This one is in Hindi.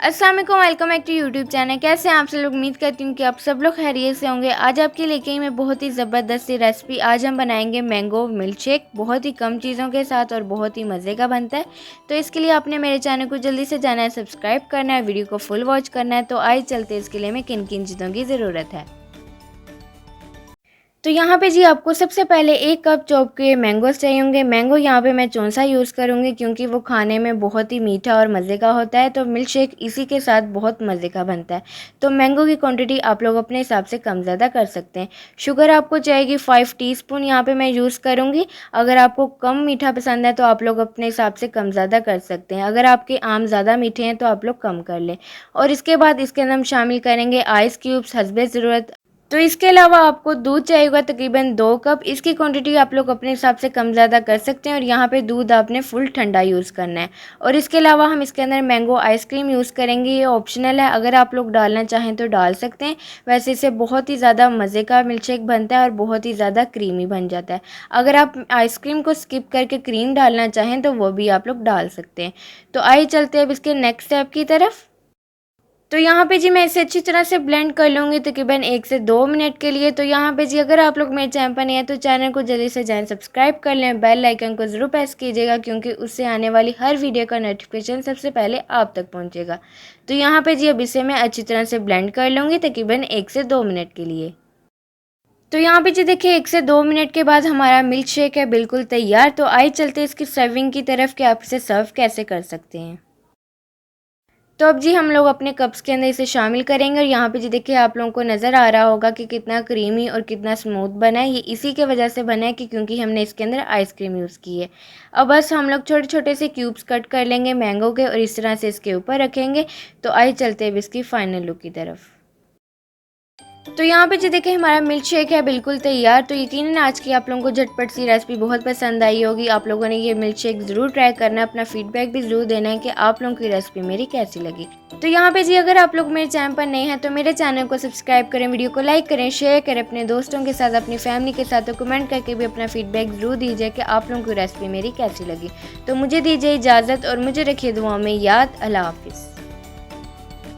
अस्सलाम वालेकुम, welcome back to YouTube channel. कैसे हैं आप सब लोग? उम्मीद करती हूँ कि आप सब लोग खैरियत से होंगे। आज आपके लेके आई मैं बहुत ही ज़बरदस्त सी रेसिपी। आज हम बनाएंगे मैंगो मिल्क शेक, बहुत ही कम चीज़ों के साथ और बहुत ही मज़े का बनता है। तो इसके लिए आपने मेरे चैनल को जल्दी से जाना है, सब्सक्राइब करना है, वीडियो को फुल वॉच करना है। तो आइए चलते हैं इसके लिए हमें किन किन चीज़ों की ज़रूरत है। तो यहाँ पे जी आपको सबसे पहले 1 कप चॉप किए मैंगोज़ चाहिए होंगे। मैंगो यहाँ पे मैं चौंसा यूज़ करूँगी क्योंकि वो खाने में बहुत ही मीठा और मज़े का होता है। तो मिल्क शेक इसी के साथ बहुत मज़े का बनता है। तो मैंगो की क्वांटिटी आप लोग अपने हिसाब से कम ज़्यादा कर सकते हैं। शुगर आपको चाहिएगी 5 टीस्पून, यहाँ पे मैं यूज़ करूँगी। अगर आपको कम मीठा पसंद है तो आप लोग अपने हिसाब से कम ज़्यादा कर सकते हैं। अगर आपके आम ज़्यादा मीठे हैं तो आप लोग कम कर लें। और इसके बाद इसके अंदर हम शामिल करेंगे आइस क्यूब्स हस्बे ज़रूरत। तो इसके अलावा आपको दूध चाहिए होगा तकरीबन 2 कप। इसकी क्वांटिटी आप लोग अपने हिसाब से कम ज़्यादा कर सकते हैं। और यहाँ पे दूध आपने फुल ठंडा यूज़ करना है। और इसके अलावा हम इसके अंदर मैंगो आइसक्रीम यूज़ करेंगे। ये ऑप्शनल है, अगर आप लोग डालना चाहें तो डाल सकते हैं। वैसे इससे बहुत ही ज़्यादा मज़े का मिल्क शेक बनता है और बहुत ही ज़्यादा क्रीमी बन जाता है। अगर आप आइसक्रीम को स्किप करके क्रीम डालना चाहें तो वो भी आप लोग डाल सकते हैं। तो आइए चलते हैं अब इसके नेक्स्ट स्टेप की तरफ। तो यहाँ पे जी मैं इसे अच्छी तरह से ब्लेंड कर लूँगी तकरीबन 1 से 2 मिनट के लिए। तो यहाँ पे जी अगर आप लोग मेरे चैनल पर नए हैं तो चैनल को जल्दी से जाएं, सब्सक्राइब कर लें, बेल आइकन को ज़रूर प्रेस कीजिएगा क्योंकि उससे आने वाली हर वीडियो का नोटिफिकेशन सबसे पहले आप तक पहुँचेगा। तो यहाँ पे जी अब इसे मैं अच्छी तरह से ब्लेंड कर लूँगी तकरीबन 1 से 2 मिनट के लिए। तो यहाँ पे जी देखिए 1 से 2 मिनट के बाद हमारा मिल्क शेक है बिल्कुल तैयार। तो आइए चलते इसकी सर्विंग की तरफ कि आप इसे सर्व कैसे कर सकते हैं। तो अब जी हम लोग अपने कप्स के अंदर इसे शामिल करेंगे। और यहाँ पे जी देखिए आप लोगों को नज़र आ रहा होगा कि कितना क्रीमी और कितना स्मूथ बना है। ये इसी के वजह से बना है कि क्योंकि हमने इसके अंदर आइसक्रीम यूज़ की है। अब बस हम लोग छोटे छोटे से क्यूब्स कट कर लेंगे मैंगो के और इस तरह से इसके ऊपर रखेंगे। तो आइए चलते हैं इसकी फ़ाइनल लुक की तरफ। तो यहाँ पे जी देखिए हमारा मिल्क शेक है बिल्कुल तैयार। तो यकीनन आज की आप लोगों को झटपट सी रेसिपी बहुत पसंद आई होगी। आप लोगों ने ये मिल्क शेक ज़रूर ट्राई करना है, अपना फीडबैक भी ज़रूर देना है कि आप लोगों की रेसिपी मेरी कैसी लगी। तो यहाँ पे जी अगर आप लोग मेरे चैनल पर नए हैं तो मेरे चैनल को सब्सक्राइब करें, वीडियो को लाइक करें, शेयर करें अपने दोस्तों के साथ, अपनी फैमिली के साथ। तो कमेंट करके भी अपना फीडबैक ज़रूर दीजिए कि आप लोगों की रेसिपी मेरी कैसी लगी। तो मुझे दीजिए इजाज़त और मुझे रखिए दुआओं में याद। अल्लाह हाफिज़।